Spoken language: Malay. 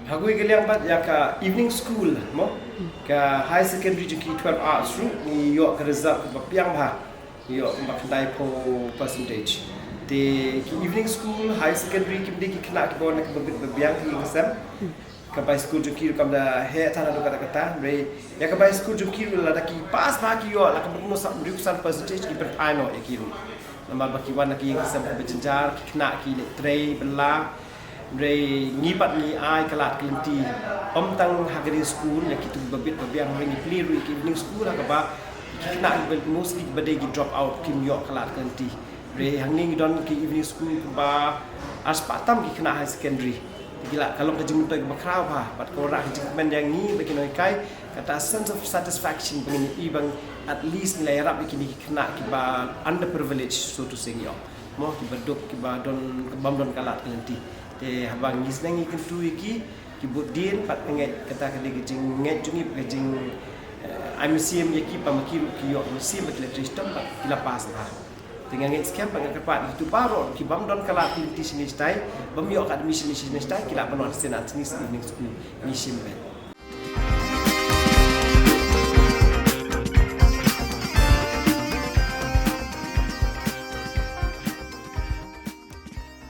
Hagui geliang bat ya ka evening school mo ka high secondary juki 12 arts ru ni yo ka result ka Biang ba yo makdai po percentage de ki evening school high secondary ki ki kena ki bon ka Biang ki ngasam ka by school juki kam da he thana do kata re ya ka by school juki la da ki pass ba ki yo la ka no sam rikusan percentage ki Pynphai no e ki ru nama ba ki wan ki ngasam ka bejenjar ki kena ki le tray bela Ray ngipat ni ai kalat kelinti tang hagari school ya kitu babit babiang ring clear evening school ka ba kena mostly bade gi drop out kim yo kalat kelinti Ray hangning don ki evening school ba as patam ki kena high secondary gila kalau ke jeng toy bakrau ba pat ko ra jeng men yang ni bagi noi kai kata sense of satisfaction bagi ibang at least nilai rap ki kena ki ba underprivileged so to say yo mo ki badok ki ba don bam don kalat kelinti te habang gisnang ikan tu iki kibudin pat nget kata kali gijing nget jungi gijing IMCM yaki pamakiru kiyo musim bakletristom pat kila pas na dengan nget scam pang kapat itu paro ki bam don kala activity sini stai bam yo academy sini stai kila panon senat sini evening school ni simbe